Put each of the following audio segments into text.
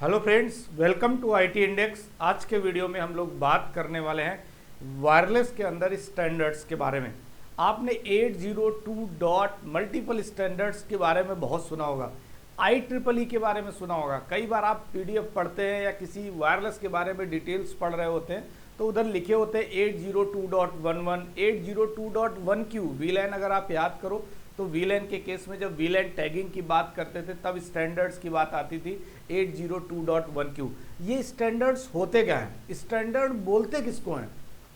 Hello friends, welcome to IT index. आज के video में हम लोग बात करने वाले हैं वायरलेस के अंदर स्टैंडर्ड्स के बारे में। आपने 802 डॉट मल्टीपल स्टैंडर्ड्स के बारे में बहुत सुना होगा, IEEE के बारे में सुना होगा। कई बार आप PDF पढ़ते हैं या किसी वायरलेस के बारे में डिटेल्स पढ़ रहे होते हैं तो उधर लिखे होते हैं 802.11, 802.1Q। VLAN अगर आप याद करो तो VLAN के केस में जब VLAN टैगिंग की बात करते थे तब स्टैंडर्ड्स की बात आती थी 802.1Q। ये स्टैंडर्ड्स होते क्या हैं, स्टैंडर्ड बोलते किसको हैं,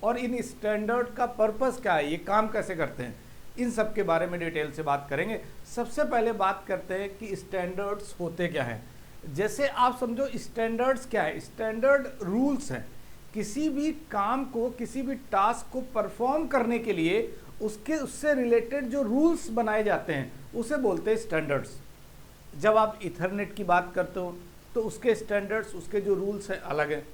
और इन स्टैंडर्ड का पर्पस क्या है, ये काम कैसे करते हैं, इन सब के बारे में डिटेल से बात करेंगे। सबसे पहले बात करते हैं कि स्टैंडर्ड्स होते क्या हैं। जैसे आप समझो स्टैंडर्ड्स क्या है, स्टैंडर्ड रूल्स हैं। किसी भी काम को, किसी भी टास्क को परफॉर्म करने के लिए उससे रिलेटेड जो रूल्स बनाए जाते हैं उसे बोलते हैं स्टैंडर्ड्स। जब आप इथरनेट की बात करते हो तो उसके स्टैंडर्ड्स, उसके जो रूल्स हैं अलग हैं।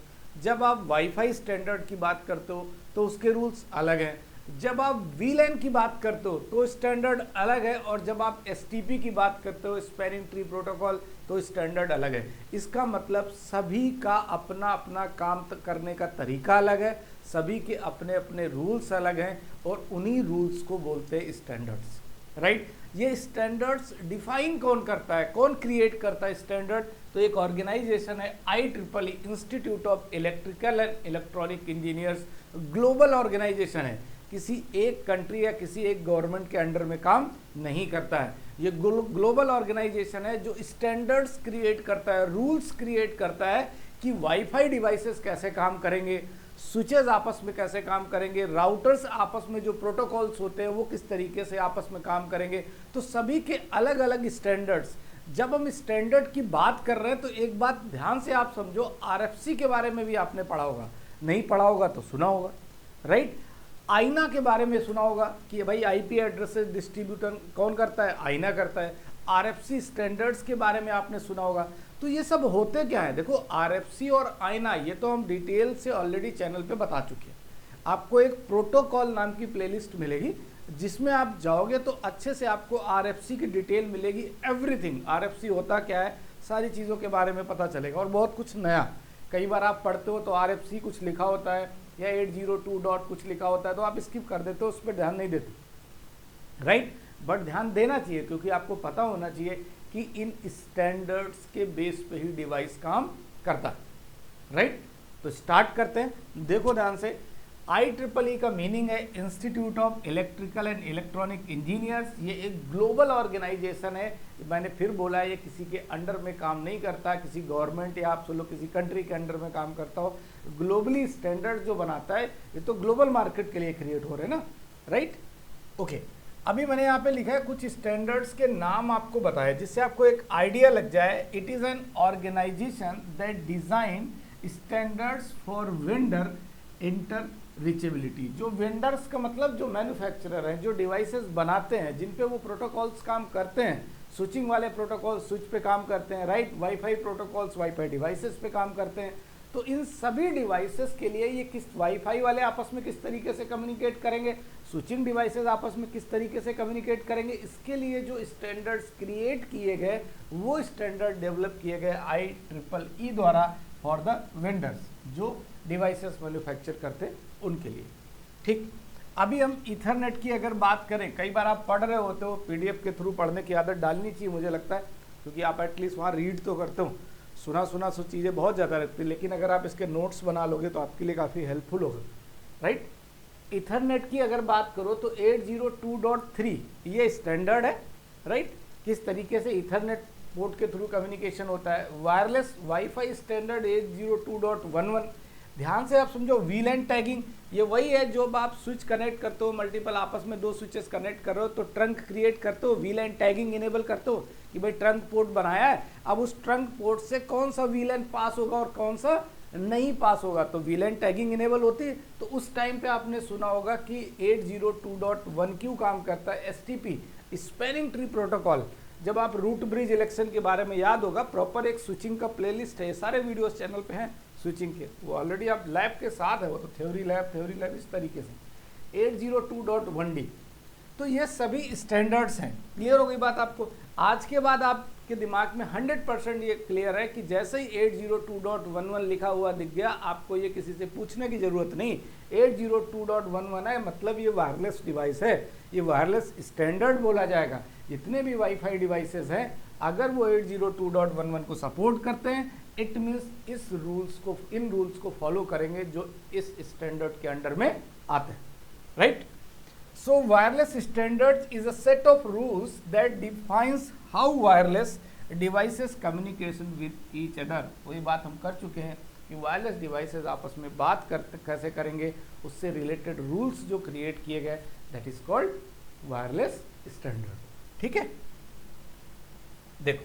जब आप वाईफाई स्टैंडर्ड की बात करते हो तो उसके रूल्स अलग हैं। जब आप VLAN की बात करते हो तो स्टैंडर्ड अलग है, और जब आप STP की बात करते हो, स्पैनिंग ट्री प्रोटोकॉल, तो स्टैंडर्ड अलग है। इसका मतलब सभी का अपना अपना काम करने का तरीका अलग है, सभी के अपने अपने रूल्स अलग हैं, और उन्हीं रूल्स को बोलते हैं स्टैंडर्ड्स, राइट। ये स्टैंडर्ड्स डिफाइन कौन करता है, कौन क्रिएट करता है स्टैंडर्ड? तो एक ऑर्गेनाइजेशन है IEEE, institute of electrical and electronic engineers. Global organization है, किसी एक कंट्री या किसी एक गवर्नमेंट के अंडर में काम नहीं करता है। ये ग्लोबल ऑर्गेनाइजेशन है जो स्टैंडर्ड्स क्रिएट करता है, रूल्स क्रिएट करता है कि वाईफाई डिवाइसेस कैसे काम करेंगे, स्विचेस आपस में कैसे काम करेंगे, राउटर्स आपस में जो प्रोटोकॉल्स होते हैं वो किस तरीके से आपस में काम करेंगे। तो सभी के अलग अलग स्टैंडर्ड्स। जब हम स्टैंडर्ड की बात कर रहे हैं तो एक बात ध्यान से आप समझो, RFC के बारे में भी आपने पढ़ा होगा, नहीं पढ़ा होगा तो सुना होगा, राइट। आईना के बारे में सुना होगा कि भाई IP एड्रेसेस डिस्ट्रीब्यूटर कौन करता है, आईना करता है। RFC स्टैंडर्ड्स के बारे में आपने सुना होगा। तो ये सब होते क्या है, देखो RFC और आईना ये तो हम डिटेल से ऑलरेडी चैनल पे बता चुके हैं। आपको एक प्रोटोकॉल नाम की प्लेलिस्ट मिलेगी जिसमें आप जाओगे तो अच्छे से आपको RFC की डिटेल मिलेगी। एवरीथिंग RFC होता क्या है, सारी चीज़ों के बारे में पता चलेगा, और बहुत कुछ नया। कई बार आप पढ़ते हो तो RFC कुछ लिखा होता है या 802 डॉट कुछ लिखा होता है तो आप स्किप कर देते हो, उस पर ध्यान नहीं देते, राइट। बट ध्यान देना चाहिए क्योंकि आपको पता होना चाहिए कि इन स्टैंडर्ड्स के बेस पे ही डिवाइस काम करता है, राइट। तो स्टार्ट करते हैं, देखो ध्यान से। IEEE का मीनिंग है institute of electrical and electronic engineers. ये एक ग्लोबल ऑर्गेनाइजेशन है। मैंने फिर बोला ये किसी के अंडर में काम नहीं करता, किसी गवर्नमेंट या आप सोलो किसी कंट्री के अंडर में काम करता हो। ग्लोबली स्टैंडर्ड जो बनाता है ये तो ग्लोबल मार्केट के लिए क्रिएट हो रहे हैं ना, राइट। ओके, अभी मैंने यहाँ पे लिखा है कुछ स्टैंडर्ड्स के नाम आपको बताए जिससे आपको एक आइडिया लग जाए। It is an organization that design standards for vendor inter reachability. जो वेंडर्स का मतलब जो मैन्युफैक्चरर हैं, जो डिवाइसेस बनाते हैं, जिन पे वो प्रोटोकॉल्स काम करते हैं, स्विचिंग वाले प्रोटोकॉल स्विच पे काम करते हैं, right. Wifi protocols wifi devices पे काम करते हैं। तो इन सभी डिवाइसेस के लिए ये किस, वाईफाई वाले आपस में किस तरीके से कम्युनिकेट करेंगे, स्विचिंग डिवाइसेस आपस में किस तरीके से कम्युनिकेट करेंगे, इसके लिए जो स्टैंडर्ड्स क्रिएट किए गए वो स्टैंडर्ड डेवलप किए गए IEEE द्वारा फॉर द वेंडर्स, जो डिवाइसेस मैन्युफैक्चर करते उनके लिए, ठीक। अभी हम इथरनेट की अगर बात करें, कई बार आप पढ़ रहे होते हो, PDF के थ्रू पढ़ने की आदत डालनी चाहिए मुझे लगता है, क्योंकि आप एटलीस्ट वहाँ रीड तो करते हो। सुना सो चीज़ें बहुत ज़्यादा रहती है, लेकिन अगर आप इसके नोट्स बना लोगे तो आपके लिए काफ़ी हेल्पफुल होगा, राइट। इथरनेट की अगर बात करो तो 802.3 ये स्टैंडर्ड है, राइट। किस तरीके से इथरनेट पोर्ट के थ्रू कम्युनिकेशन होता है। Wireless wifi standard 802.11। ध्यान से आप समझो, VLAN टैगिंग ये वही है जो आप स्विच कनेक्ट करते हो, मल्टीपल आपस में दो स्विचेस कनेक्ट कर रहे हो तो ट्रंक क्रिएट करते हो, VLAN टैगिंग इनेबल करते हो कि भाई ट्रंक पोर्ट बनाया है, अब उस ट्रंक पोर्ट से कौन सा VLAN पास होगा और कौन सा नहीं पास होगा, तो VLAN टैगिंग इनेबल होती है। तो उस टाइम पे आपने सुना होगा कि 802.1Q काम करता है, STP स्पैनिंग ट्री प्रोटोकॉल। जब आप रूट ब्रिज इलेक्शन के बारे में याद होगा, प्रॉपर एक स्विचिंग का प्लेलिस्ट है, सारे वीडियोस चैनल पे हैं स्विचिंग के, वो ऑलरेडी आप लैब के साथ है, वो तो थ्योरी लैब इस तरीके से। 802.1D, तो ये सभी स्टैंडर्ड्स हैं। क्लियर हो गई बात आपको? आज के बाद आप आपके दिमाग में 100% ये क्लियर है कि जैसे ही 802.11 लिखा हुआ दिख गया, आपको ये किसी से पूछने की ज़रूरत नहीं। 802.11 है, मतलब ये वायरलेस डिवाइस है, ये वायरलेस स्टैंडर्ड बोला जाएगा। जितने भी वाईफाई डिवाइसेस हैं, अगर वो 802.11 को सपोर्ट करते हैं, इट मीन्स इन रूल्स को फॉलो करेंगे जो इस स्टैंडर्ड के अंडर में आते हैं, right. So wireless standards is a set of rules that defines how wireless devices communication with each other। वही बात हम कर चुके हैं कि वायरलेस डिवाइसेस आपस में बात कैसे करेंगे, उससे रिलेटेड रूल्स जो क्रिएट किए गए, that is called wireless standard. ठीक है, देखो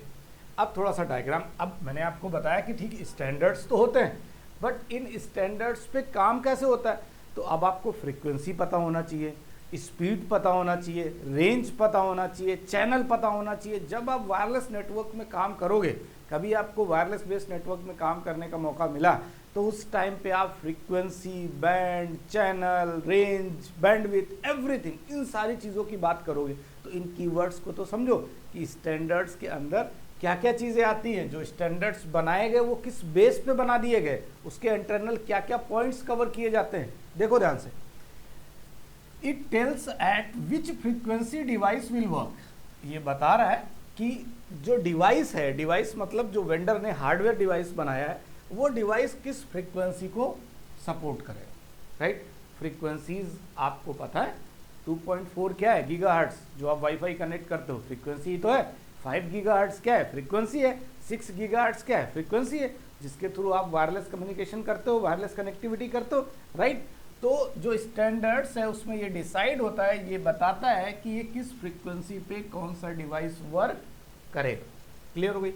अब थोड़ा सा डायग्राम। अब मैंने आपको बताया कि ठीक स्टैंडर्ड्स तो होते हैं, बट इन स्टैंडर्ड्स पे काम कैसे होता है। तो अब आपको फ्रीक्वेंसी पता होना चाहिए, स्पीड पता होना चाहिए, रेंज पता होना चाहिए, चैनल पता होना चाहिए। जब आप वायरलेस नेटवर्क में काम करोगे, कभी आपको वायरलेस बेस्ड नेटवर्क में काम करने का मौका मिला, तो उस टाइम पे आप frequency, band, channel, range, bandwidth, everything, इन सारी चीज़ों की बात करोगे। तो इन कीवर्ड्स को तो समझो कि स्टैंडर्ड्स के अंदर क्या क्या चीज़ें आती हैं, जो स्टैंडर्ड्स बनाए गए वो किस बेस पे बना दिए गए, उसके इंटरनल क्या क्या पॉइंट्स कवर किए जाते हैं। देखो ध्यान से, it tells eight which frequency device will work. ये बता रहा है कि जो डिवाइस है, डिवाइस मतलब जो वेंडर ने हार्डवेयर डिवाइस बनाया है, वो डिवाइस किस फ्रीक्वेंसी को सपोर्ट करेगा, राइट। फ्रीक्वेंसीज आपको पता है, 2.4 क्या है, गीगाहर्ट्ज, जो आप वाईफाई कनेक्ट करते हो फ्रीक्वेंसी ही तो है। 5 गीगाहर्ट्ज क्या है, फ्रीक्वेंसी है। 6 गीगाहर्ट्ज क्या है, फ्रीक्वेंसी है, जिसके थ्रू आप वायरलेस कम्युनिकेशन करते हो, वायरलेस कनेक्टिविटी करते हो, राइट। तो जो स्टैंडर्ड्स है उसमें ये डिसाइड होता है, ये बताता है कि ये किस फ्रीक्वेंसी पे कौन सा डिवाइस वर्क करेगा। क्लियर हो गई।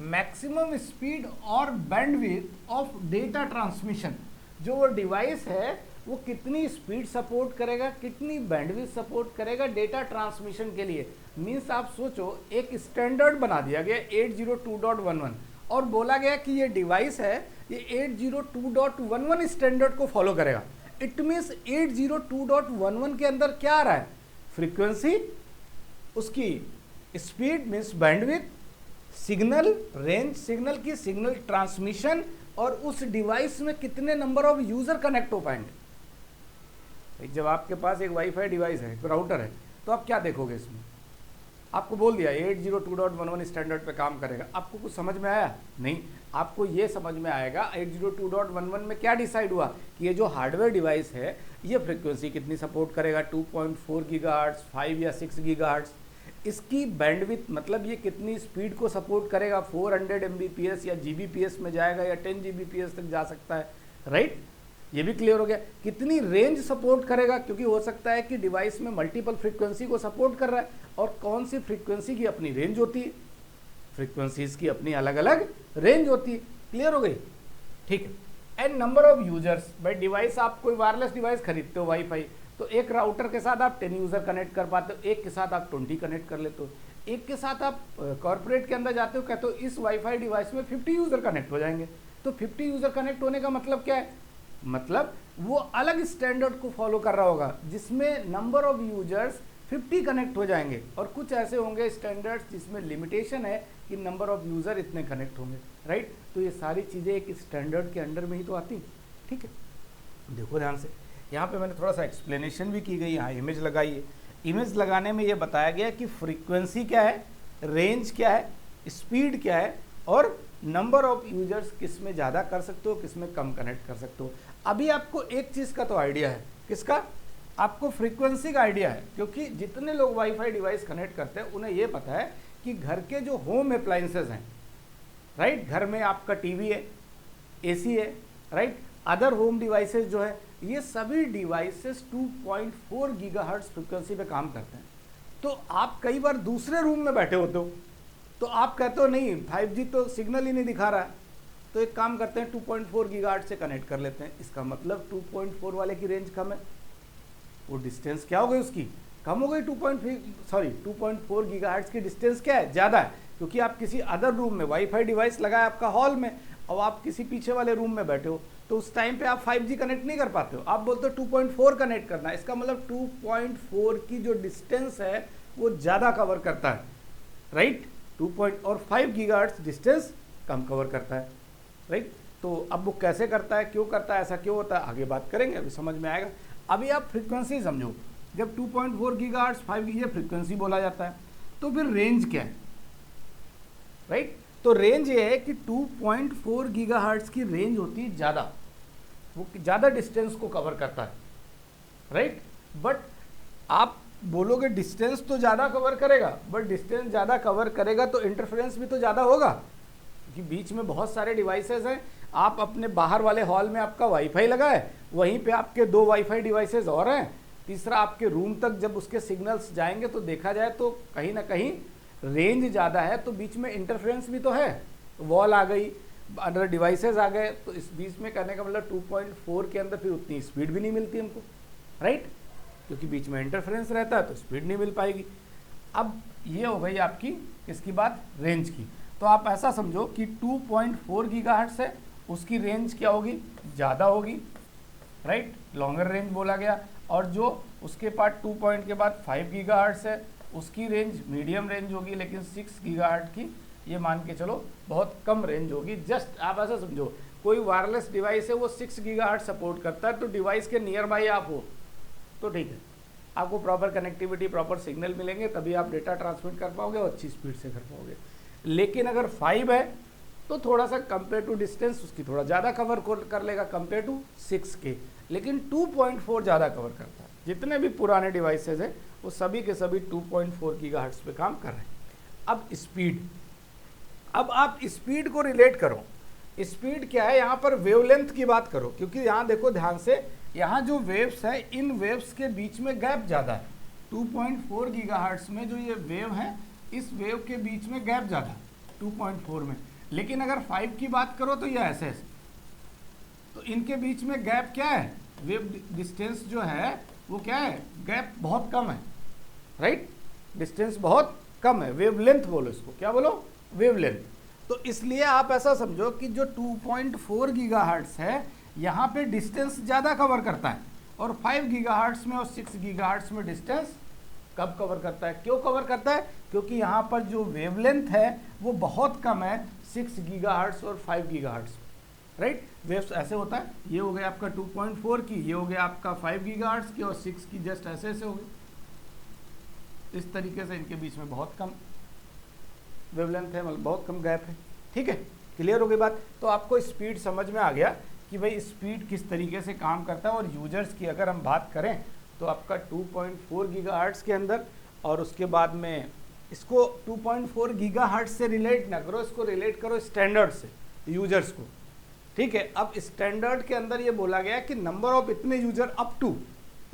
मैक्सिमम स्पीड और बैंडविड्थ ऑफ डेटा ट्रांसमिशन, जो वो डिवाइस है वो कितनी स्पीड सपोर्ट करेगा, कितनी बैंडविड्थ सपोर्ट करेगा डेटा ट्रांसमिशन के लिए। मीन्स आप सोचो, एक स्टैंडर्ड बना दिया गया 802.11 और बोला गया कि ये डिवाइस है, ये 802.11 स्टैंडर्ड को फॉलो करेगा। इट मीन्स 802.11 के अंदर क्या आ रहा है, फ्रीक्वेंसी, उसकी speed means bandwidth, signal, range signal की, सिग्नल ट्रांसमिशन, और उस डिवाइस में कितने नंबर ऑफ यूजर कनेक्ट हो पाएंगे। जब आपके पास एक वाईफाई डिवाइस है, एक राउटर है, तो आप क्या देखोगे इसमें, आपको बोल दिया 802.11 स्टैंडर्ड पे काम करेगा, आपको कुछ समझ में आया नहीं। आपको ये समझ में आएगा 802.11 में क्या डिसाइड हुआ कि ये जो हार्डवेयर डिवाइस है ये फ्रीक्वेंसी कितनी सपोर्ट करेगा, 2.4 गीगाहर्ट्ज, 5 या 6 गीगाहर्ट्ज। इसकी बैंडविड्थ मतलब ये कितनी स्पीड को सपोर्ट करेगा, 400 Mbps या Gbps में जाएगा या 10 Gbps तक जा सकता है, राइट। ये भी क्लियर हो गया। कितनी रेंज सपोर्ट करेगा, क्योंकि हो सकता है कि डिवाइस में मल्टीपल फ्रीक्वेंसी को सपोर्ट कर रहा है, और कौन सी फ्रीक्वेंसी की अपनी रेंज होती है, फ्रीक्वेंसीज की अपनी अलग अलग रेंज होती है। क्लियर हो गई, ठीक है। एंड नंबर ऑफ यूजर्स, भाई डिवाइस, आप कोई वायरलेस डिवाइस खरीदते हो वाईफाई, तो एक राउटर के साथ आप 10 यूजर कनेक्ट कर पाते हो, एक के साथ आप 20 कनेक्ट कर लेते हो, एक के साथ आप कॉर्पोरेट के अंदर जाते हो, कहते हो इस वाईफाई डिवाइस में 50 यूजर कनेक्ट हो जाएंगे। तो 50 यूजर कनेक्ट होने का मतलब क्या है, मतलब वो अलग स्टैंडर्ड को फॉलो कर रहा होगा जिसमें नंबर ऑफ यूजर्स 50 कनेक्ट हो जाएंगे, और कुछ ऐसे होंगे स्टैंडर्ड्स जिसमें लिमिटेशन है कि नंबर ऑफ यूजर इतने कनेक्ट होंगे, राइट। तो ये सारी चीज़ें एक स्टैंडर्ड के अंडर में ही तो आती, ठीक है। देखो ध्यान से, यहाँ पे मैंने थोड़ा सा एक्सप्लेनेशन भी की गई, यहाँ इमेज लगाई है। इमेज लगाने में ये बताया गया कि फ्रीक्वेंसी क्या है, रेंज क्या है, स्पीड क्या है, और नंबर ऑफ यूजर्स किस में ज़्यादा कर सकते हो, किस में कम कनेक्ट कर सकते हो। अभी आपको एक चीज़ का तो आइडिया है, किसका, आपको फ्रीक्वेंसी का आइडिया है, क्योंकि जितने लोग वाईफाई डिवाइस कनेक्ट करते हैं उन्हें ये पता है कि घर के जो होम अप्लायंसेज हैं, राइट, घर में आपका टीवी है, एसी है, राइट, अदर होम डिवाइसेस जो है, ये सभी डिवाइसेस 2.4 गीगाहर्ट्ज फ्रीक्वेंसी पे काम करते हैं। तो आप कई बार दूसरे रूम में बैठे होते हो, तो आप कहते हो नहीं 5G तो सिग्नल ही नहीं दिखा रहा है, तो एक काम करते हैं 2.4 गीगाहर्ट्ज से कनेक्ट कर लेते हैं। इसका मतलब 2.4 वाले की रेंज कम है, वो डिस्टेंस क्या हो गई उसकी, कम हो गई। 2.4 गीगाहर्ट्ज की डिस्टेंस क्या है, ज़्यादा है, क्योंकि आप किसी अदर रूम में वाईफाई डिवाइस लगाए आपका हॉल में, और आप किसी पीछे वाले रूम में बैठे हो, तो उस टाइम पे आप 5G कनेक्ट नहीं कर पाते हो, आप बोलते हो 2.4 कनेक्ट करना है। इसका मतलब 2.4 की जो डिस्टेंस है वो ज़्यादा कवर करता है, राइट। और 5 गीगाहर्ट्ज डिस्टेंस कम कवर करता है, राइट। तो अब वो कैसे करता है, क्यों करता है, ऐसा क्यों होता है, आगे बात करेंगे, अभी समझ में आएगा। अभी आप फ्रीक्वेंसी समझो, जब 2.4 गीगाहर्ट्ज 5 ये फ्रीक्वेंसी बोला जाता है, तो फिर रेंज क्या है, राइट। तो रेंज ये है कि 2.4 गीगाहर्ट्ज की रेंज होती है ज़्यादा, वो ज़्यादा डिस्टेंस को कवर करता है, राइट। बट आप बोलोगे डिस्टेंस तो ज़्यादा कवर करेगा, बट डिस्टेंस ज़्यादा कवर करेगा तो इंटरफेरेंस भी तो ज़्यादा होगा, क्योंकि बीच में बहुत सारे डिवाइसेस हैं। आप अपने बाहर वाले हॉल में आपका वाईफाई लगा है, वहीं पे आपके 2 वाईफाई डिवाइसेस और हैं, तीसरा आपके रूम तक जब उसके सिग्नल्स जाएंगे तो देखा जाए तो कहीं ना कहीं रेंज ज़्यादा है, तो बीच में इंटरफेरेंस भी तो है, वॉल आ गई, अंदर डिवाइसेस आ गए, तो इस बीच में करने का मतलब 2.4 के अंदर फिर उतनी स्पीड भी नहीं मिलती हमको, राइट, क्योंकि बीच में इंटरफेरेंस रहता है तो स्पीड नहीं मिल पाएगी। अब ये हो गई आपकी किसकी बात, रेंज की। तो आप ऐसा समझो कि 2.4 गीगाहर्ट्ज है, उसकी रेंज क्या होगी, ज़्यादा होगी, राइट, लॉन्गर रेंज बोला गया। और जो उसके बाद 2 पॉइंट के बाद 5 गीगाहर्ट्ज है, उसकी रेंज मीडियम रेंज होगी, लेकिन 6 गीगाहर्ट्ज की ये मान के चलो बहुत कम रेंज होगी। जस्ट आप ऐसा समझो, कोई वायरलेस डिवाइस है वो 6 गीगाहर्ट्ज सपोर्ट करता है, तो डिवाइस के नियर बाई आप हो तो ठीक है, आपको प्रॉपर कनेक्टिविटी, प्रॉपर सिग्नल मिलेंगे, तभी आप डेटा ट्रांसमिट कर पाओगे और अच्छी स्पीड से कर पाओगे। लेकिन अगर 5 है तो थोड़ा सा कंपेयर टू डिस्टेंस उसकी थोड़ा ज़्यादा कवर कर लेगा कंपेयर टू 6 के, लेकिन 2.4 ज़्यादा कवर करता है। जितने भी पुराने डिवाइसेज हैं वो सभी के सभी 2.4 गीगाहर्ट्ज पे काम कर रहे हैं। अब स्पीड, अब आप स्पीड को रिलेट करो, स्पीड क्या है, यहाँ पर वेवलेंथ की बात करो, क्योंकि यहाँ देखो ध्यान से, यहाँ जो वेव्स है इन वेव्स के बीच में गैप ज़्यादा है। 2.4 गीगाहर्ट्ज में जो ये वेव है, इस वेव के बीच में गैप ज़्यादा है 2.4 में। लेकिन अगर 5 की बात करो तो ये ऐसे, तो इनके बीच में गैप क्या है, वेव डिस्टेंस जो है वो क्या है, गैप बहुत कम है, राइट, डिस्टेंस बहुत कम है, वेवलेंथ बोलो इसको, क्या बोलो, वेवलेंथ। तो इसलिए आप ऐसा समझो कि जो 2.4 गीगाहर्ट्ज है यहाँ पे डिस्टेंस ज़्यादा कवर करता है, और 5 गीगाहर्ट्ज में और 6 गीगाहर्ट्ज में डिस्टेंस कब कवर करता है, क्यों कवर करता है, क्योंकि यहाँ पर जो वेवलेंथ है वो बहुत कम है 6 गीगाहर्ट्ज और 5 गीगाहर्ट्ज, राइट। वेव्स ऐसे होता है, ये हो गया आपका 2.4 की, ये हो गया आपका 5 गीगाहर्ट्ज की, और 6 की जस्ट ऐसे ऐसे हो गई। इस तरीके से इनके बीच में बहुत कम वेवलेंथ है, मतलब बहुत कम गैप है, ठीक है, क्लियर हो गई बात। तो आपको स्पीड समझ में आ गया कि भाई स्पीड किस तरीके से काम करता है। और यूजर्स की अगर हम बात करें तो आपका 2.4 गीगाहर्ट्ज के अंदर, और उसके बाद में इसको 2.4 गीगाहर्ट्ज से रिलेट ना करो, इसको रिलेट करो स्टैंडर्ड से, यूजर्स को, ठीक है। अब स्टैंडर्ड के अंदर ये बोला गया कि नंबर ऑफ इतने यूजर, अप टू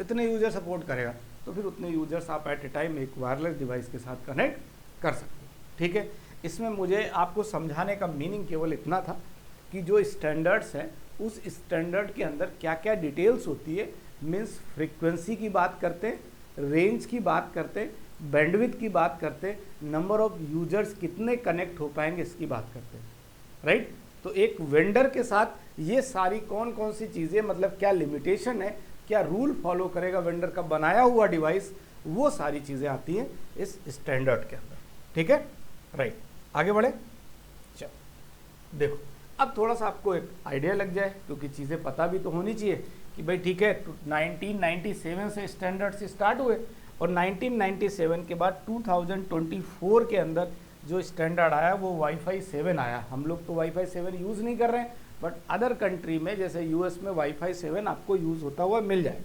इतने यूजर सपोर्ट करेगा, तो फिर उतने यूजर्स आप एट ए टाइम एक वायरलेस डिवाइस के साथ कनेक्ट कर सकते हो, ठीक है। इसमें मुझे आपको समझाने का मीनिंग केवल इतना था कि जो स्टैंडर्ड्स हैं उस स्टैंडर्ड के अंदर क्या क्या डिटेल्स होती है, मीन्स फ्रीक्वेंसी की बात करते, रेंज की बात करते, बैंडविड्थ की बात करते, नंबर ऑफ यूजर्स कितने कनेक्ट हो पाएंगे इसकी बात करते हैं, राइट। तो एक वेंडर के साथ ये सारी कौन कौन सी चीज़ें, मतलब क्या लिमिटेशन है, क्या रूल फॉलो करेगा वेंडर का बनाया हुआ डिवाइस, वो सारी चीज़ें आती हैं इस स्टैंडर्ड के अंदर, ठीक है, राइट। आगे बढ़े, चलो देखो, अब थोड़ा सा आपको एक आइडिया लग जाए, क्योंकि चीज़ें पता भी तो होनी चाहिए कि भाई ठीक है, 1997 से स्टैंडर्ड्स स्टार्ट हुए, और 1997 के बाद 2024 के अंदर जो स्टैंडर्ड आया वो वाईफाई 7 आया। हम लोग तो वाईफाई 7 यूज़ नहीं कर रहे हैं, बट अदर कंट्री में जैसे यूएस में वाईफाई 7 आपको यूज़ होता हुआ मिल जाए।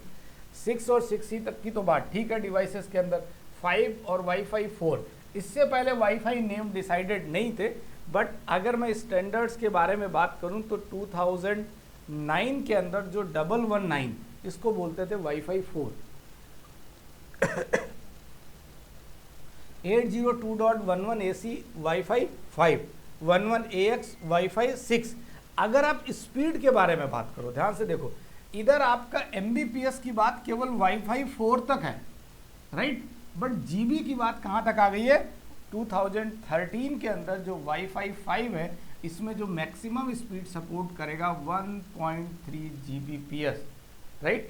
6 और 6E तक की तो बात ठीक है डिवाइसेस के अंदर, 5 और वाईफाई 4, इससे पहले वाईफाई नेम डिसाइडेड नहीं थे। बट अगर मैं स्टैंडर्ड्स के बारे में बात करूं तो 2009 के अंदर जो 119 इसको बोलते थे wifi 4, 802.11ac wifi 5, 11ax wifi 6। अगर आप स्पीड के बारे में बात करो, ध्यान से देखो, इधर आपका mbps की बात केवल वाईफाई 4 तक है, राइट, बट जीबी की बात कहाँ तक आ गई है, 2013 के अंदर जो वाईफाई 5 है इसमें जो मैक्सिमम स्पीड सपोर्ट करेगा 1.3 Gbps, राइट,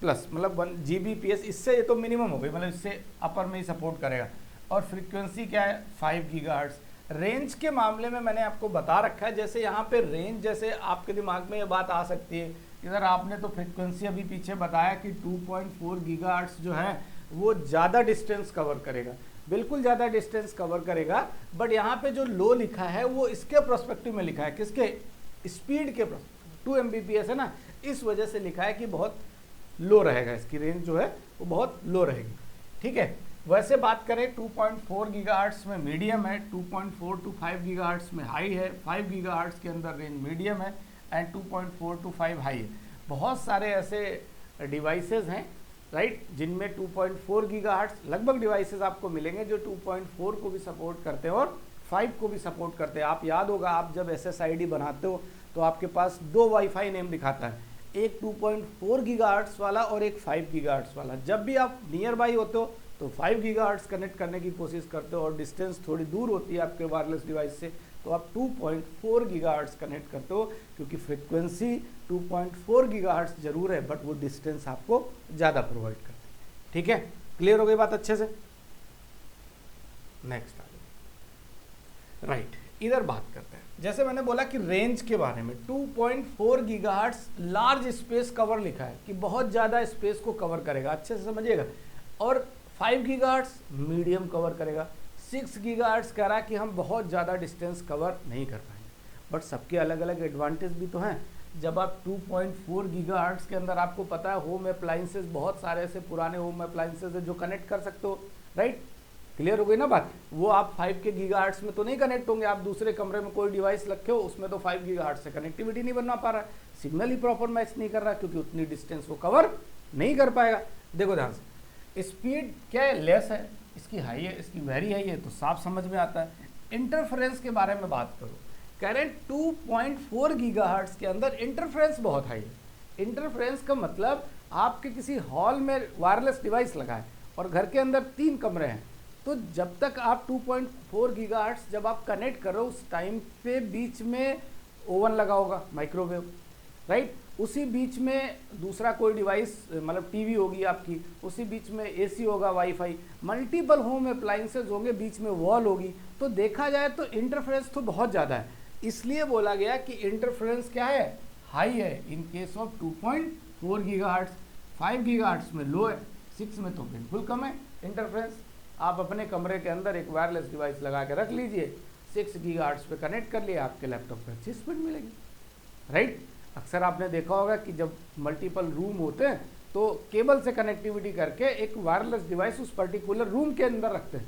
प्लस मतलब 1 Gbps, इससे ये तो मिनिमम हो गई, मतलब इससे अपर में ही सपोर्ट करेगा। और फ्रीक्वेंसी क्या है 5 गीगाहर्ट्ज़। रेंज के मामले में मैंने आपको बता रखा है, जैसे यहाँ पे रेंज, जैसे आपके दिमाग में ये बात आ सकती है कि सर आपने तो फ्रीक्वेंसी अभी पीछे बताया कि 2.4 गीगाहर्ट्ज़ जो है वो ज़्यादा डिस्टेंस कवर करेगा। बिल्कुल ज़्यादा डिस्टेंस कवर करेगा, बट यहाँ पे जो लो लिखा है वो इसके प्रोस्पेक्टिव में लिखा है, किसके, स्पीड के 2 Mbps है ना, इस वजह से लिखा है कि बहुत लो रहेगा, इसकी रेंज जो है वो बहुत लो रहेगी। ठीक है, वैसे बात करें 2.4 गीगाहर्ट्ज़ में मीडियम है, 2.4 to 5 गीगाहर्ट्ज़ में हाई है, 5 गीगाहर्ट्ज़ के अंदर रेंज मीडियम है एंड 2.4 to 5 हाई है। बहुत सारे ऐसे डिवाइसेस हैं राइट जिनमें 2.4 गीगाहर्ट्ज़ लगभग डिवाइसेस आपको मिलेंगे जो 2.4 को भी सपोर्ट करते हैं और 5 को भी सपोर्ट करते हैं। आप याद होगा, आप जब SSID बनाते हो तो आपके पास 2 वाईफाई नेम दिखाता है, एक 2.4 गीगाहर्ट्ज़ वाला और एक 5 गीगाहर्ट्ज़ वाला। जब भी आप नियर बाई होते हो तो 5 गीगाहर्ट्ज़ कनेक्ट करने की कोशिश करते हो और डिस्टेंस थोड़ी दूर होती है आपके वायरलेस डिवाइस से तो आप 2.4 गीगाहर्ट्ज़ कनेक्ट करते हो, क्योंकि फ्रिक्वेंसी 2.4 गीगाहर्ट्ज़ जरूर है बट वो डिस्टेंस आपको ज़्यादा प्रोवाइड करते हैं। ठीक है, क्लियर हो गई बात अच्छे से। नेक्स्ट राइट, इधर बात करते हैं। जैसे मैंने बोला कि रेंज के बारे में 2.4 गीगाहर्ट्ज़ लार्ज स्पेस कवर लिखा है कि बहुत ज़्यादा स्पेस को कवर करेगा, अच्छे से समझिएगा, और 5 गीगाहर्ट्ज़ मीडियम कवर करेगा। 6 गीगाहर्ट्ज़ कह रहा है कि हम बहुत ज़्यादा डिस्टेंस कवर नहीं कर पाएंगे, बट सबके अलग अलग एडवांटेज भी तो हैं। जब आप 2.4 गीगाहर्ट्ज़ के अंदर, आपको पता है होम अप्लाइंसेस, बहुत सारे ऐसे पुराने होम अप्लाइंसेस है जो कनेक्ट कर सकते हो राइट, क्लियर हो गई ना बात। वो आप 5 के गीगाहर्ट्ज़ में तो नहीं कनेक्ट होंगे, आप दूसरे कमरे में कोई डिवाइस रखे हो उसमें तो 5 गीगाहर्ट्ज़ से कनेक्टिविटी नहीं बना पा रहा है, सिग्नल ही प्रॉपर मैच नहीं कर रहा क्योंकि उतनी डिस्टेंस वो कवर नहीं कर पाएगा। देखो ध्यान से, स्पीड क्या है, लेस है, इसकी हाई है, इसकी वेरी हाई है, तो साफ समझ में आता है। इंटरफेरेंस के बारे में बात करो, कह रहे हैं 2.4 गीगाहर्ट्ज़ के अंदर इंटरफेरेंस बहुत हाई है। इंटरफेरेंस का मतलब आपके किसी हॉल में वायरलेस डिवाइस लगा है और घर के अंदर 3 कमरे हैं, तो जब तक आप 2.4 गीगाहर्ट्ज़ जब आप कनेक्ट करो उस टाइम पे बीच में ओवन लगा होगा, माइक्रोवेव राइट, उसी बीच में दूसरा कोई डिवाइस मतलब टीवी होगी आपकी, उसी बीच में एसी होगा, वाईफाई, मल्टीपल होम अप्लाइंसेज होंगे, बीच में वॉल होगी, तो देखा जाए तो इंटरफेरेंस तो बहुत ज़्यादा है। इसलिए बोला गया कि इंटरफेरेंस क्या है, हाई है in case of 2.4 gigahertz. 5 gigahertz में लो है, 6 में तो बिल्कुल कम है इंटरफेरेंस। आप अपने कमरे के अंदर एक वायरलेस डिवाइस लगा के रख लीजिए, 6 गीगाहर्ट्ज़ पे कनेक्ट कर लिया, आपके लैपटॉप पे अच्छी स्पीड मिलेगी राइट। अक्सर आपने देखा होगा कि जब मल्टीपल रूम होते हैं तो केबल से कनेक्टिविटी करके एक वायरलेस डिवाइस उस पर्टिकुलर रूम के अंदर रखते हैं,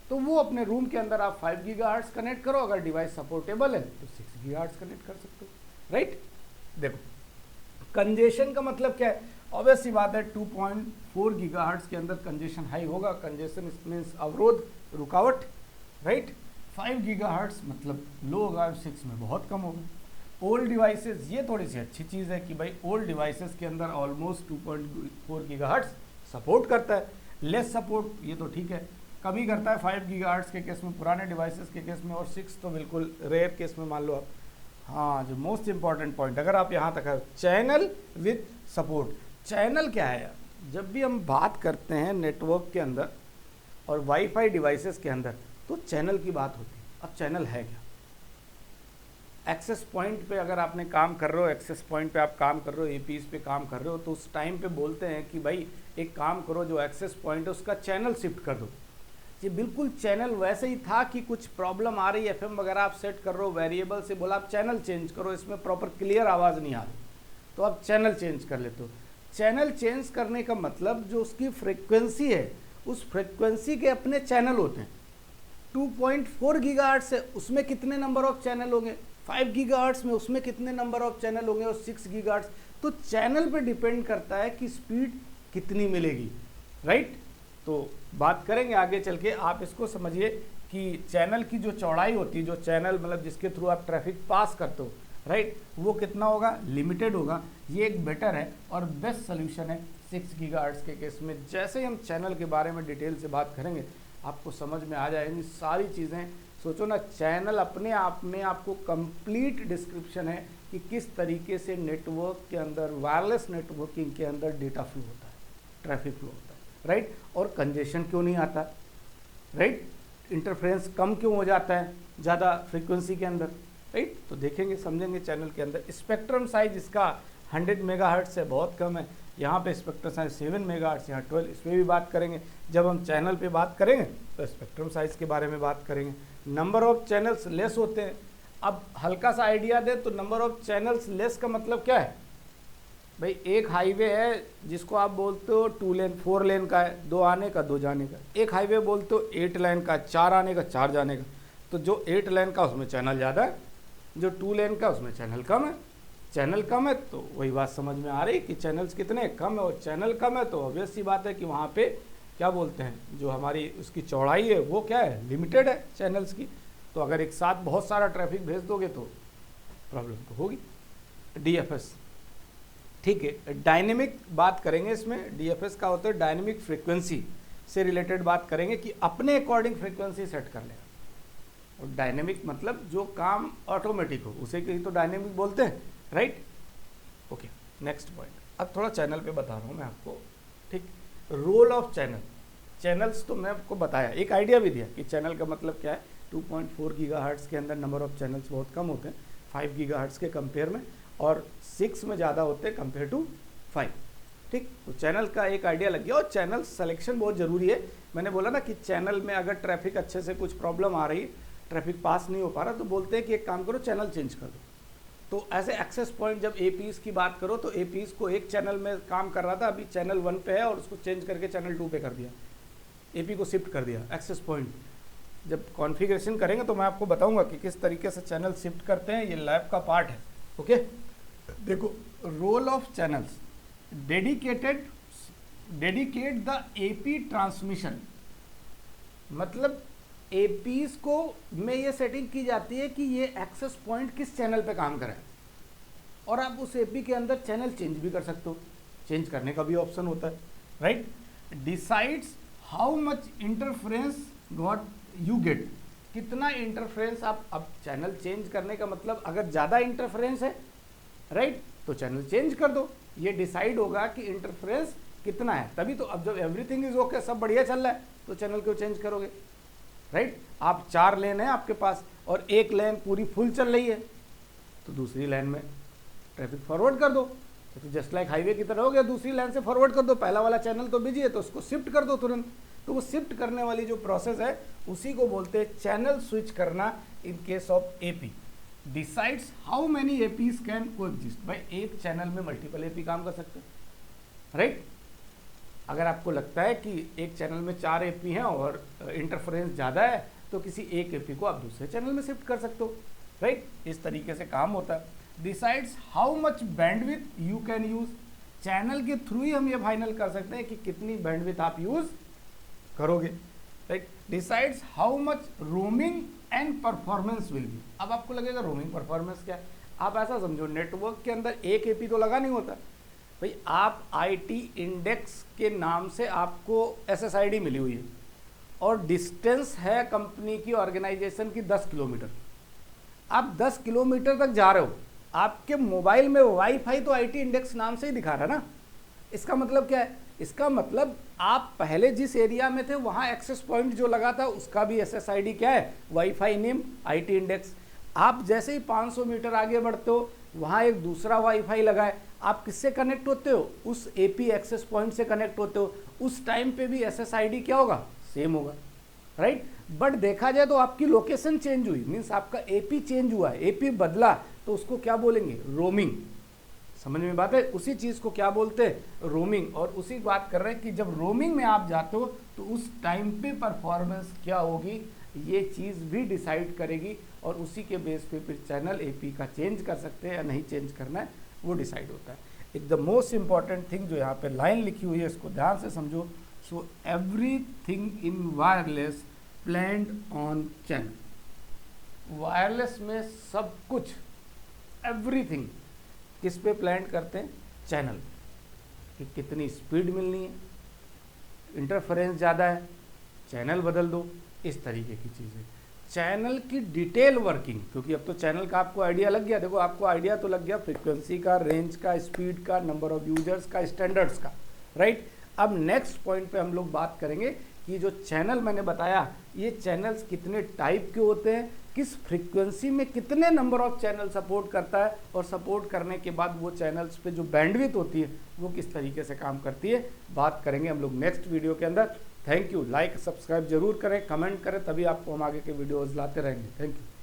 तो वो अपने रूम के अंदर आप 5 गीगाहर्ट्ज़ कनेक्ट करो, अगर डिवाइस सपोर्टेबल है तो 6 गीगाहर्ट्ज़ कनेक्ट कर सकते हो राइट। देखो कंजेशन का मतलब क्या है, ऑब्वियस सी बात है 2.4 गीगाहर्ट्ज़ के अंदर कंजेशन हाई होगा, कंजेशन मीन्स अवरोध, रुकावट राइट। 5 गीगाहर्ट्ज़ मतलब लो होगा, 6 में बहुत कम होगा। ओल्ड डिवाइसेस, ये थोड़ी सी अच्छी चीज़ है कि भाई ओल्ड डिवाइसेस के अंदर ऑलमोस्ट 2.4 गीगाहर्ट्ज़ सपोर्ट करता है। लेस सपोर्ट ये तो ठीक है, कभी करता है 5 गीगाहर्ट्ज़ के केस में, पुराने डिवाइसेस के केस में, और 6 तो बिल्कुल रेयर केस में मान लो आप। हाँ, जो मोस्ट इंपॉर्टेंट पॉइंट, अगर आप यहाँ तक है, चैनल विथ सपोर्ट। चैनल क्या है यार, जब भी हम बात करते हैं नेटवर्क के अंदर और वाईफाई डिवाइसेस के अंदर तो चैनल की बात होती है। अब चैनल है क्या, एक्सेस पॉइंट पे अगर आपने काम कर रहे हो, एक्सेस पॉइंट पे आप काम कर रहे हो, एपीएस पे काम कर रहे हो, तो उस टाइम पे बोलते हैं कि भाई एक काम करो, जो एक्सेस पॉइंट है उसका चैनल शिफ्ट कर दो। ये बिल्कुल चैनल वैसे ही था कि कुछ प्रॉब्लम आ रही है, एफएम वगैरह आप सेट कर रहे हो, वेरिएबल से बोला आप चैनल चेंज करो, इसमें प्रॉपर क्लियर आवाज़ नहीं आ रही, तो आप चैनल चेंज कर लेते हो। चैनल चेंज करने का मतलब जो उसकी फ्रिक्वेंसी है, उस फ्रिक्वेंसी के अपने चैनल होते हैं। 2.4 गीगाहर्ट्ज़ है, उसमें कितने नंबर ऑफ चैनल होंगे, 5 गीगाहर्ट्ज़ में उसमें कितने नंबर ऑफ चैनल होंगे, और 6 गीगाहर्ट्ज़, तो चैनल पे डिपेंड करता है कि स्पीड कितनी मिलेगी राइट। तो बात करेंगे आगे चल के, आप इसको समझिए कि चैनल की जो चौड़ाई होती है, जो चैनल मतलब जिसके थ्रू आप ट्रैफिक पास करते हो राइट, वो कितना होगा, लिमिटेड होगा। ये एक बेटर है और बेस्ट सोल्यूशन है 6 गीगाहर्ट्ज़ के केस में। जैसे ही हम चैनल के बारे में डिटेल से बात करेंगे आपको समझ में आ जाएंगी सारी चीज़ें। सोचो ना, चैनल अपने आप में आपको कंप्लीट डिस्क्रिप्शन है कि किस तरीके से नेटवर्क के अंदर, वायरलेस नेटवर्किंग के अंदर डेटा फ्लो होता है, ट्रैफिक फ्लो होता है राइट, और कंजेशन क्यों नहीं आता, राइट। इंटरफेरेंस कम क्यों हो जाता है ज़्यादा फ्रीक्वेंसी के अंदर, राइट। तो देखेंगे समझेंगे चैनल के अंदर। स्पेक्ट्रम साइज इसका 100 मेगाहर्ट्ज से बहुत कम है, यहाँ पे स्पेक्ट्रम साइज 7 मेगाहर्ट्ज, यहाँ 12, इस पर भी बात करेंगे। जब हम चैनल पे बात करेंगे तो स्पेक्ट्रम साइज के बारे में बात करेंगे। नंबर ऑफ चैनल्स लेस होते हैं। अब हल्का सा आइडिया दे तो नंबर ऑफ चैनल्स लेस का मतलब क्या है भाई, एक हाईवे है जिसको आप बोलते हो 2 लेन 4 लेन का है, 2 आने का 2 जाने का। एक हाईवे बोलते हो 8 लेन का, 4 आने का 4 जाने का। तो जो 8 लेन का उसमें चैनल ज़्यादा है, जो 2 लेन का उसमें चैनल कम है। चैनल कम है तो वही बात समझ में आ रही कि चैनल्स कितने कम है, और चैनल कम है तो ऑब्वियस सी बात है कि वहाँ पे क्या बोलते हैं, जो हमारी उसकी चौड़ाई है वो क्या है, लिमिटेड है चैनल्स की। तो अगर एक साथ बहुत सारा ट्रैफिक भेज दोगे तो प्रॉब्लम तो होगी। डीएफएस, ठीक है, डायनेमिक बात करेंगे इसमें। डीएफएस का होता है डायनेमिक फ्रीक्वेंसी से रिलेटेड बात करेंगे कि अपने अकॉर्डिंग फ्रीक्वेंसी सेट कर लेगा। और डायनेमिक मतलब जो काम ऑटोमेटिक हो उसे ही तो डायनेमिक बोलते हैं, राइट। Okay, next point. अब थोड़ा चैनल पे बता रहा हूँ मैं आपको, ठीक। रोल ऑफ चैनल, चैनल्स तो मैं आपको बताया, एक आइडिया भी दिया कि चैनल का मतलब क्या है। 2.4 गीगाहर्ट्ज़ के अंदर नंबर ऑफ चैनल्स बहुत कम होते हैं 5 गीगाहर्ट्ज़ के कंपेयर में, और 6 में ज़्यादा होते हैं कंपेयर टू 5, ठीक। तो चैनल का एक आइडिया लग गया। और चैनल सिलेक्शन बहुत ज़रूरी है। मैंने बोला ना कि चैनल में अगर ट्रैफिक अच्छे से कुछ प्रॉब्लम आ रही, ट्रैफिक पास नहीं हो पा रहा, तो बोलते हैं कि एक काम करो चैनल चेंज कर दो। तो ऐसे एक्सेस पॉइंट जब एपीज़ की बात करो तो एपीज़ को एक चैनल में काम कर रहा था, अभी चैनल 1 पे है और उसको चेंज करके चैनल 2 पे कर दिया, एपी को शिफ्ट कर दिया। एक्सेस पॉइंट जब कॉन्फ़िगरेशन करेंगे तो मैं आपको बताऊंगा कि किस तरीके से चैनल शिफ्ट करते हैं, ये लैब का पार्ट है। ओके, देखो, role of channels, dedicate the AP transmission, मतलब एपीज को में ये सेटिंग की जाती है कि ये एक्सेस पॉइंट किस चैनल पे काम करे, और आप उस एपी के अंदर चैनल चेंज भी कर सकते हो, चेंज करने का भी ऑप्शन होता है, right. Decides how much interference got you get, कितना इंटरफेरेंस आप, अब चैनल चेंज करने का मतलब अगर ज़्यादा इंटरफेरेंस है, राइट, तो चैनल चेंज कर दो। ये डिसाइड होगा कि इंटरफेरेंस कितना है, तभी तो। अब जब एवरीथिंग इज ओके, सब बढ़िया चल रहा है, तो चैनल क्यों चेंज करोगे, राइट। आप 4 लेन है आपके पास और एक लेन पूरी फुल चल रही है, तो दूसरी लेन में ट्रैफिक फॉरवर्ड कर दो। तो जस्ट लाइक हाईवे की तरह हो गया, दूसरी लाइन से फॉरवर्ड कर दो। पहला वाला चैनल तो बिजी है तो उसको शिफ्ट कर दो तुरंत। तो वो शिफ्ट करने वाली जो प्रोसेस है उसी को बोलते हैं चैनल स्विच करना in case of AP. Decides how many APs can coexist, भाई एक चैनल में मल्टीपल एपी काम कर सकते हैं, राइट। अगर आपको लगता है कि एक चैनल में 4 एपी हैं और इंटरफेरेंस ज़्यादा है, तो किसी एक एपी को आप दूसरे चैनल में शिफ्ट कर सकते हो, राइट। इस तरीके से काम होता है। Decides how much bandwidth you can use, channel के थ्रू ही हम ये फाइनल कर सकते हैं कि कितनी बैंडविड्थ आप यूज करोगे, right. Decides how much roaming and performance will be. अब आपको लगेगा रोमिंग परफॉर्मेंस क्या है, आप ऐसा समझो, नेटवर्क के अंदर एक एपी तो लगा नहीं होता भाई। आप आईटी इंडेक्स के नाम से आपको एसएसआईडी मिली हुई है और डिस्टेंस है कंपनी की, ऑर्गेनाइजेशन की 10 किलोमीटर। आप 10 किलोमीटर तक जा रहे हो, आपके मोबाइल में वाईफाई तो आईटी इंडेक्स नाम से ही दिखा रहा है ना। इसका मतलब क्या है, इसका मतलब आप पहले जिस एरिया में थे वहाँ एक्सेस पॉइंट जो लगा था उसका भी एसएसआईडी क्या है, वाईफाई नेम आईटी इंडेक्स। आप जैसे ही 500 मीटर आगे बढ़ते हो वहाँ एक दूसरा वाईफाई लगा है, आप किससे कनेक्ट होते हो, उस एपी एक्सेस पॉइंट से कनेक्ट होते हो। उस टाइम पे भी एसएसआईडी क्या होगा, सेम होगा, राइट। बट देखा जाए तो आपकी लोकेशन चेंज हुई, मीन्स आपका एपी चेंज हुआ है, एपी बदला, तो उसको क्या बोलेंगे, रोमिंग। समझ में बात है, उसी चीज़ को क्या बोलते हैं, रोमिंग। और उसी बात कर रहे हैं कि जब रोमिंग में आप जाते हो तो उस टाइम पे परफॉर्मेंस क्या होगी, ये चीज़ भी डिसाइड करेगी, और उसी के बेस पे फिर चैनल एपी का चेंज कर सकते हैं या नहीं चेंज करना है, वो डिसाइड होता है। एक द मोस्ट इंपॉर्टेंट थिंग जो यहाँ पे लाइन लिखी हुई है, इसको ध्यान से समझो। So everything in wireless planned on channel. Wireless में सब कुछ, एवरीथिंग किस पे प्लान करते हैं, चैनल, कि कितनी स्पीड मिलनी है, इंटरफेरेंस ज़्यादा है, चैनल बदल दो, इस तरीके की चीज़ें। चैनल की डिटेल वर्किंग, क्योंकि अब तो चैनल का आपको आइडिया लग गया। देखो, आपको आइडिया तो लग गया फ्रीक्वेंसी का, रेंज का, स्पीड का, नंबर ऑफ यूजर्स का, स्टैंडर्ड्स का, राइट। अब नेक्स्ट पॉइंट पे हम लोग बात करेंगे कि जो चैनल मैंने बताया ये चैनल्स कितने टाइप के होते हैं, किस फ्रीक्वेंसी में कितने नंबर ऑफ चैनल सपोर्ट करता है, और सपोर्ट करने के बाद वो चैनल्स पे जो बैंडविड्थ होती है वो किस तरीके से काम करती है, बात करेंगे हम लोग नेक्स्ट वीडियो के अंदर। Thank you. लाइक सब्सक्राइब जरूर करें, कमेंट करें, तभी आपको हम आगे के वीडियोज़ लाते रहेंगे। Thank you.